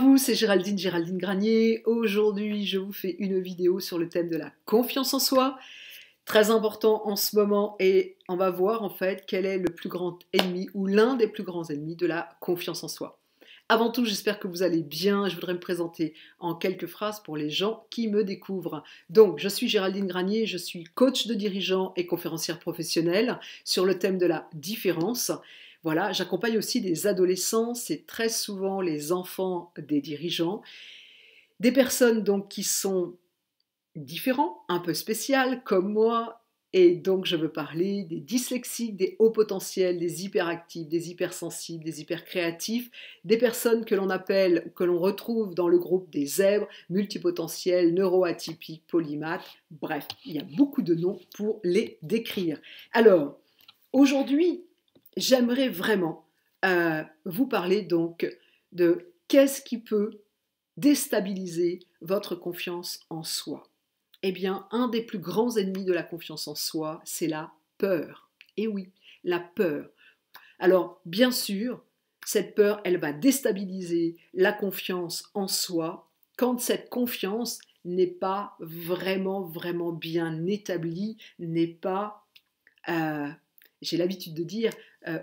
vous, c'est Géraldine Granier. Aujourd'hui, je vous fais une vidéo sur le thème de la confiance en soi. Très important en ce moment et on va voir en fait quel est le plus grand ennemi ou l'un des plus grands ennemis de la confiance en soi. Avant tout, j'espère que vous allez bien. Je voudrais me présenter en quelques phrases pour les gens qui me découvrent. Donc, je suis Géraldine Granier, je suis coach de dirigeants et conférencière professionnelle sur le thème de la différence. Voilà, j'accompagne aussi des adolescents, c'est très souvent les enfants des dirigeants, des personnes donc qui sont différents, un peu spéciales comme moi, et donc je veux parler des dyslexiques, des hauts potentiels, des hyperactifs, des hypersensibles, des hypercréatifs, des personnes que l'on appelle, que l'on retrouve dans le groupe des zèbres, multipotentiels, neuroatypiques, polymathes, bref, il y a beaucoup de noms pour les décrire. Alors, aujourd'hui, j'aimerais vraiment vous parler donc de qu'est-ce qui peut déstabiliser votre confiance en soi. Eh bien, un des plus grands ennemis de la confiance en soi, c'est la peur. Et oui, la peur. Alors, bien sûr, cette peur, elle va déstabiliser la confiance en soi quand cette confiance n'est pas vraiment bien établie, n'est pas... j'ai l'habitude de dire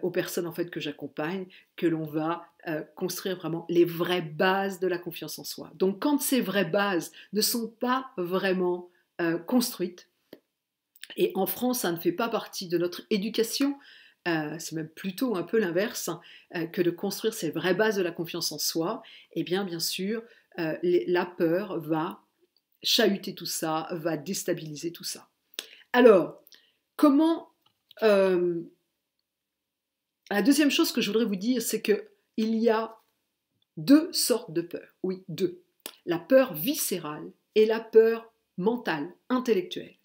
aux personnes en fait que j'accompagne que l'on va construire vraiment les vraies bases de la confiance en soi. Donc quand ces vraies bases ne sont pas vraiment construites, et en France ça ne fait pas partie de notre éducation, c'est même plutôt un peu l'inverse, que de construire ces vraies bases de la confiance en soi, et bien sûr la peur va chahuter tout ça, va déstabiliser tout ça. Alors, comment... la deuxième chose que je voudrais vous dire, c'est qu'il y a deux sortes de peur. Oui, deux. La peur viscérale et la peur mentale, intellectuelle.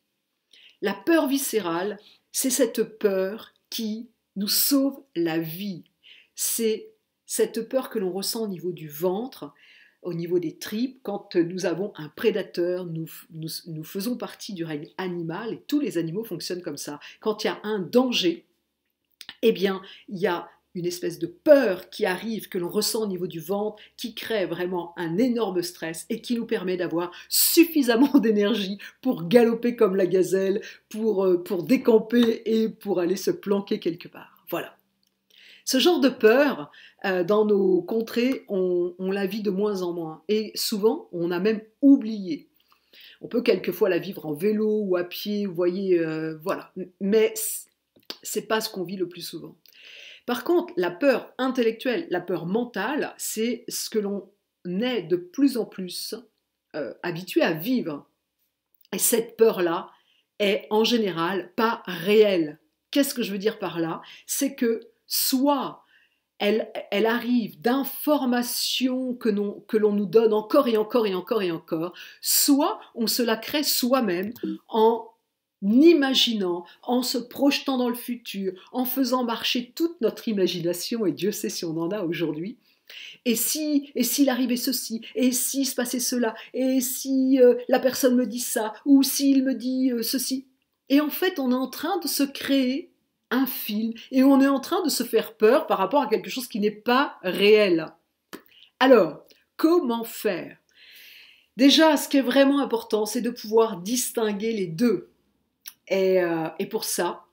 La peur viscérale, c'est cette peur qui nous sauve la vie. C'est cette peur que l'on ressent au niveau du ventre, au niveau des tripes, quand nous avons un prédateur, nous faisons partie du règne animal et tous les animaux fonctionnent comme ça. Quand il y a un danger, eh bien, il y a une espèce de peur qui arrive, que l'on ressent au niveau du ventre, qui crée vraiment un énorme stress et qui nous permet d'avoir suffisamment d'énergie pour galoper comme la gazelle, pour décamper et pour aller se planquer quelque part. Voilà. Ce genre de peur, dans nos contrées, on la vit de moins en moins. Et souvent, on a même oublié. On peut quelquefois la vivre en vélo ou à pied, vous voyez, voilà. Mais c'est pas ce qu'on vit le plus souvent. Par contre, la peur intellectuelle, la peur mentale, c'est ce que l'on est de plus en plus habitué à vivre. Et cette peur-là est en général pas réelle. Qu'est-ce que je veux dire par là? C'est que soit elle arrive d'informations que l'on nous donne encore et encore et encore et encore, soit on se la crée soi-même en imaginant, en se projetant dans le futur, en faisant marcher toute notre imagination, et Dieu sait si on en a aujourd'hui. Et s'il arrivait ceci, et s'il se passait cela, et si la personne me dit ça, ou s'il me dit ceci. Et en fait, on est en train de se créer un film, et on est en train de se faire peur par rapport à quelque chose qui n'est pas réel. Alors, comment faire? Déjà, ce qui est vraiment important, c'est de pouvoir distinguer les deux. Et pour ça,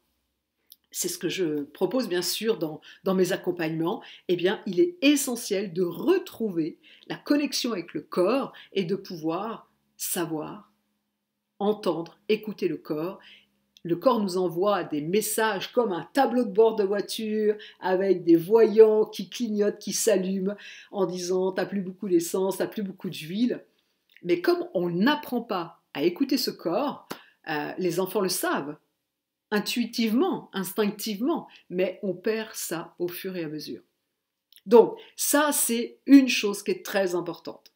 c'est ce que je propose bien sûr dans mes accompagnements, eh bien, il est essentiel de retrouver la connexion avec le corps et de pouvoir savoir, entendre, écouter le corps. Le corps nous envoie des messages comme un tableau de bord de voiture avec des voyants qui clignotent, qui s'allument en disant « t'as plus beaucoup d'essence, t'as plus beaucoup d'huile ». Mais comme on n'apprend pas à écouter ce corps, les enfants le savent, intuitivement, instinctivement, mais on perd ça au fur et à mesure. Donc, ça, c'est une chose qui est très importante.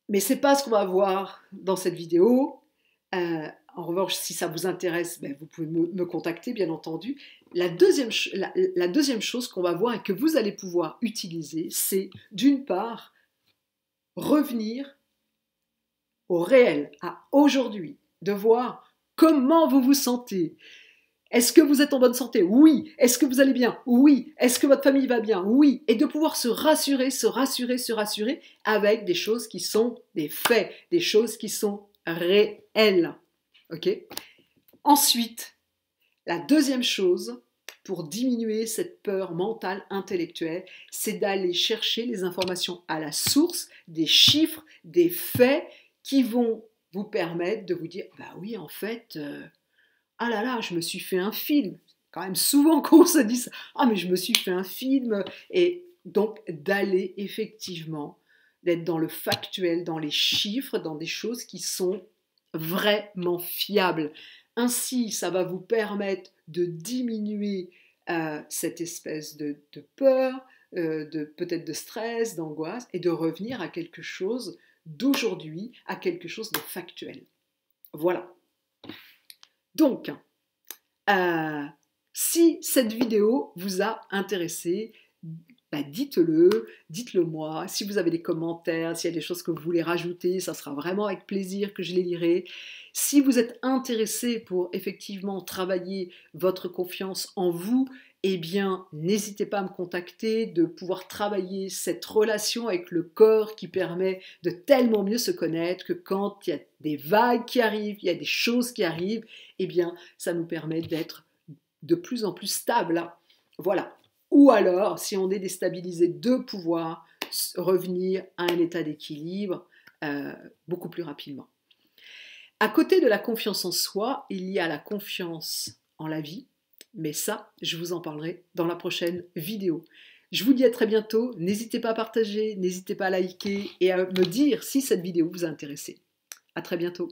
Mais ce n'est pas ce qu'on va voir dans cette vidéo. En revanche, si ça vous intéresse, ben, vous pouvez me contacter, bien entendu. La deuxième chose qu'on va voir et que vous allez pouvoir utiliser, c'est d'une part, revenir au réel, à aujourd'hui, de voir comment vous vous sentez. Est-ce que vous êtes en bonne santé? Oui. Est-ce que vous allez bien? Oui. Est-ce que votre famille va bien? Oui. Et de pouvoir se rassurer, se rassurer, se rassurer avec des choses qui sont des faits, des choses qui sont réelles. Ok? Ensuite, la deuxième chose pour diminuer cette peur mentale intellectuelle, c'est d'aller chercher les informations à la source, des chiffres, des faits qui vont vous permettre de vous dire, bah oui, en fait, ah là là, je me suis fait un film. Quand même souvent qu'on se dit ça, ah mais je me suis fait un film. Et donc d'aller effectivement, d'être dans le factuel, dans les chiffres, dans des choses qui sont vraiment fiables. Ainsi, ça va vous permettre de diminuer cette espèce de peur, peut-être de stress, d'angoisse, et de revenir à quelque chose d'aujourd'hui, à quelque chose de factuel. Voilà. Donc, si cette vidéo vous a intéressé, bah dites-le moi. Si vous avez des commentaires, s'il y a des choses que vous voulez rajouter, ça sera vraiment avec plaisir que je les lirai. Si vous êtes intéressé pour effectivement travailler votre confiance en vous, eh bien, n'hésitez pas à me contacter, de pouvoir travailler cette relation avec le corps qui permet de tellement mieux se connaître que quand il y a des vagues qui arrivent, il y a des choses qui arrivent, eh bien, ça nous permet d'être de plus en plus stable. Voilà. Ou alors, si on est déstabilisé, de pouvoir revenir à un état d'équilibre beaucoup plus rapidement. À côté de la confiance en soi, il y a la confiance en la vie, mais ça, je vous en parlerai dans la prochaine vidéo. Je vous dis à très bientôt, n'hésitez pas à partager, n'hésitez pas à liker et à me dire si cette vidéo vous a intéressé. À très bientôt.